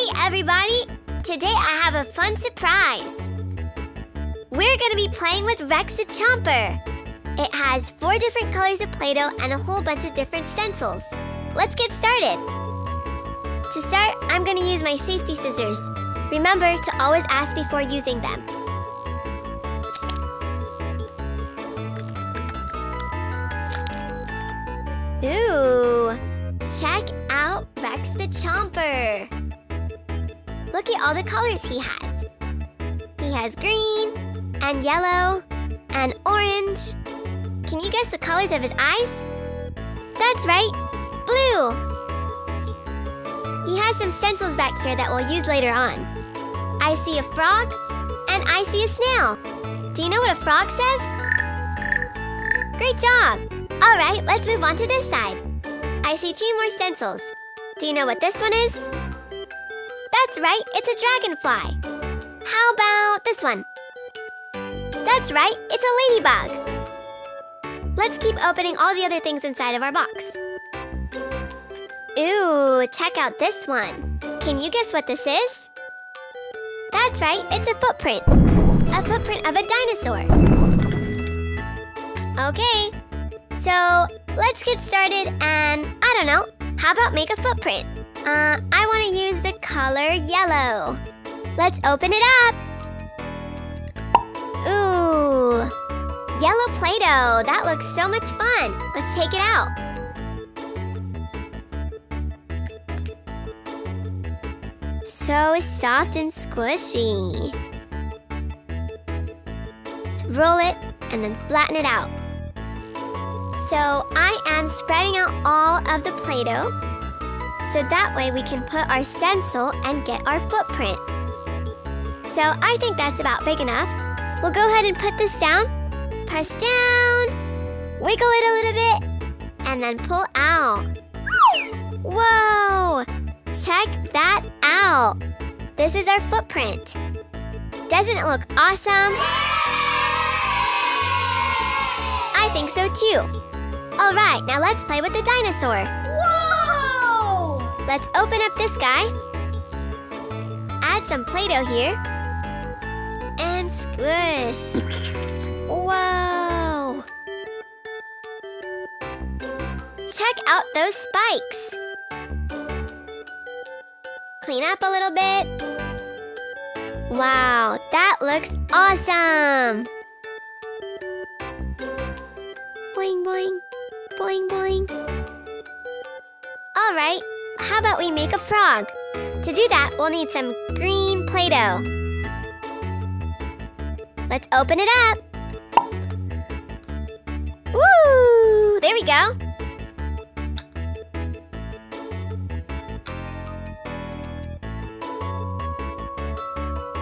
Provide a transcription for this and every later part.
Hey everybody! Today I have a fun surprise. We're going to be playing with Rex the Chomper. It has 4 different colors of Play-Doh and a whole bunch of different stencils. Let's get started. To start, I'm going to use my safety scissors. Remember to always ask before using them. Ooh, check out Rex the Chomper. Look at all the colors he has. He has green and yellow and orange. Can you guess the colors of his eyes? That's right, blue. He has some stencils back here that we'll use later on. I see a frog and I see a snail. Do you know what a frog says? Great job. All right, let's move on to this side. I see 2 more stencils. Do you know what this one is? That's right, it's a dragonfly. How about this one? That's right, it's a ladybug. Let's keep opening all the other things inside of our box. Ooh, check out this one. Can you guess what this is? That's right, it's a footprint. A footprint of a dinosaur. Okay, so let's get started and, I don't know, how about make a footprint? I want to use the color yellow. Let's open it up. Ooh, yellow Play-Doh. That looks so much fun. Let's take it out. So soft and squishy. Let's roll it and then flatten it out. So I am spreading out all of the Play-Doh so that way we can put our stencil and get our footprint. So I think that's about big enough. We'll go ahead and put this down, press down, wiggle it a little bit, and then pull out. Whoa! Check that out! This is our footprint. Doesn't it look awesome? I think so too. All right, now let's play with the dinosaur. Whoa! Let's open up this guy. Add some Play-Doh here. And squish. Whoa! Check out those spikes. Clean up a little bit. Wow, that looks awesome! Boing, boing, boing, boing. All right, how about we make a frog? To do that, we'll need some green Play-Doh. Let's open it up. Woo! There we go.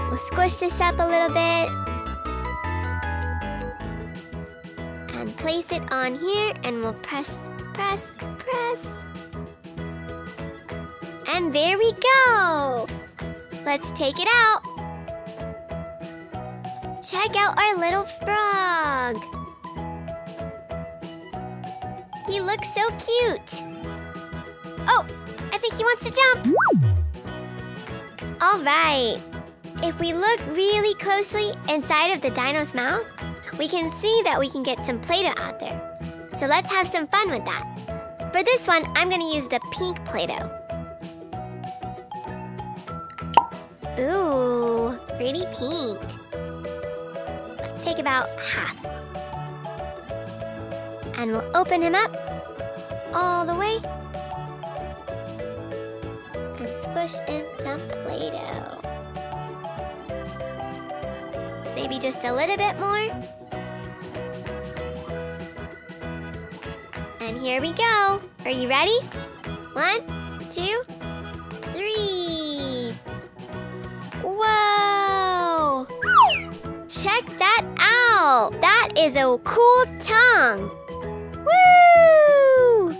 We'll squish this up a little bit. And place it on here and we'll press, press, press. And there we go. Let's take it out. Check out our little frog. He looks so cute. Oh, I think he wants to jump. All right. If we look really closely inside of the dino's mouth, we can see that we can get some Play-Doh out there. So let's have some fun with that. For this one, I'm going to use the pink Play-Doh. Ooh, pretty pink. Let's take about half. And we'll open him up all the way. And squish in some Play-Doh. Maybe just a little bit more. And here we go. Are you ready? 1, 2, 3. Whoa! Check that out! That is a cool tongue! Woo!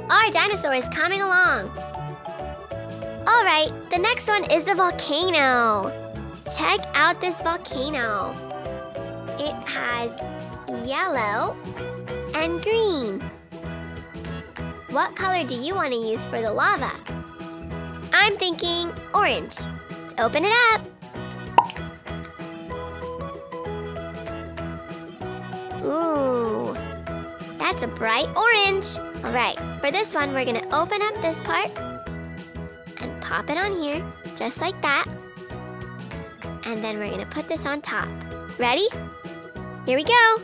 Our dinosaur is coming along. All right, the next one is the volcano. Check out this volcano. It has yellow and green. What color do you want to use for the lava? I'm thinking orange. Let's open it up. Ooh, that's a bright orange. All right, for this one, we're gonna open up this part and pop it on here, just like that. And then we're gonna put this on top. Ready? Here we go.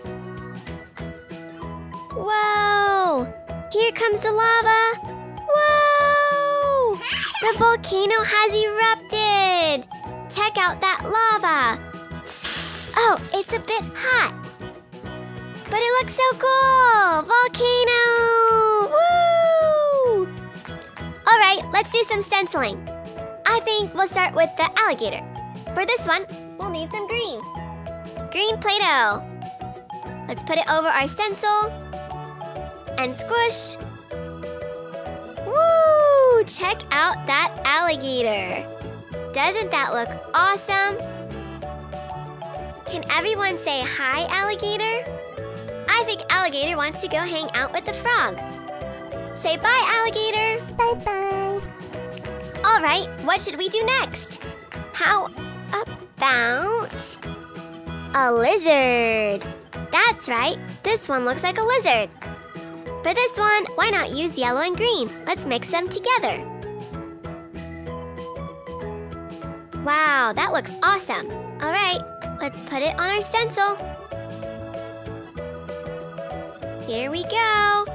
Whoa! Here comes the lava. Whoa! The volcano has erupted. Check out that lava. Oh, it's a bit hot. But it looks so cool. Volcano! Woo! All right, let's do some stenciling. I think we'll start with the alligator. For this one, we'll need some green. Green Play-doh. Let's put it over our stencil and squish. Woo! Check out that alligator. Doesn't that look awesome? Can everyone say hi, alligator? I think alligator wants to go hang out with the frog. Say bye, alligator. Bye-bye. All right, what should we do next? How about a lizard? That's right, this one looks like a lizard. For this one, why not use yellow and green? Let's mix them together. Wow, that looks awesome. All right, let's put it on our stencil. Here we go.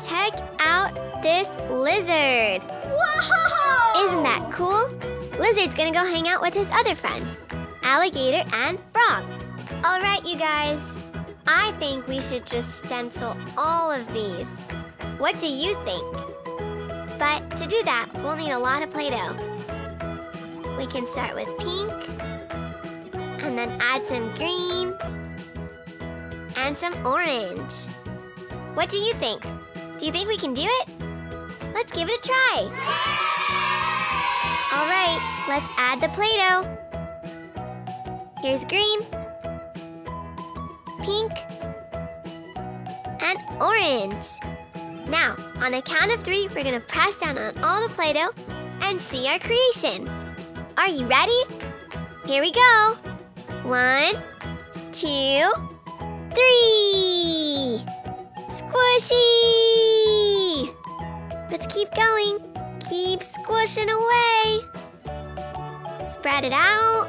Check out this lizard. Whoa! Isn't that cool? Lizard's gonna go hang out with his other friends, alligator and frog. All right, you guys. I think we should just stencil all of these. What do you think? But to do that, we'll need a lot of Play-Doh. We can start with pink, and then add some green, and some orange. What do you think? Do you think we can do it? Let's give it a try. All right, let's add the Play-Doh. Here's green, pink, and orange. Now, on a count of 3, we're gonna press down on all the Play-Doh and see our creation. Are you ready? Here we go. 1, 2, 3. Squishy! Let's keep going. Keep squishing away. Spread it out.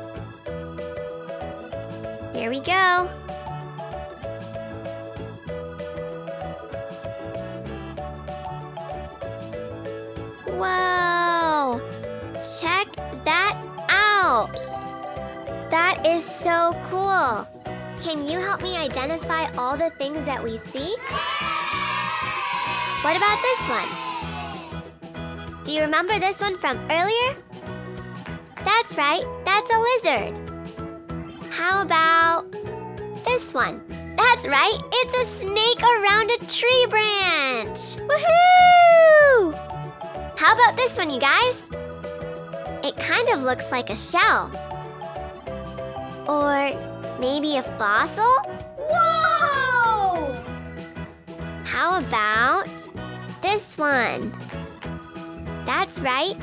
Here we go. Whoa! Check that out. That is so cool. Can you help me identify all the things that we see? What about this one? Do you remember this one from earlier? That's right, that's a lizard. How about this one? That's right, it's a snake around a tree branch. Woohoo! How about this one, you guys? It kind of looks like a shell. Or maybe a fossil? Whoa! How about this one? That's right,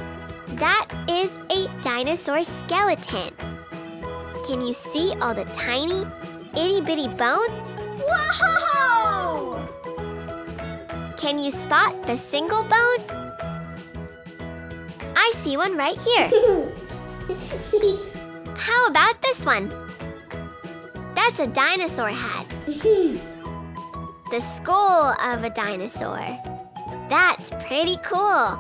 that is a dinosaur skeleton. Can you see all the tiny, itty-bitty bones? Whoa! Can you spot the single bone? I see one right here. How about this one? That's a dinosaur head. The skull of a dinosaur. That's pretty cool.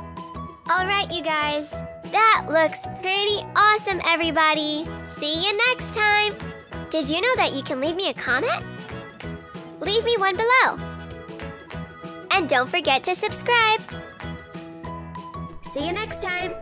All right, you guys. That looks pretty awesome, everybody. See you next time. Did you know that you can leave me a comment? Leave me one below. And don't forget to subscribe. See you next time.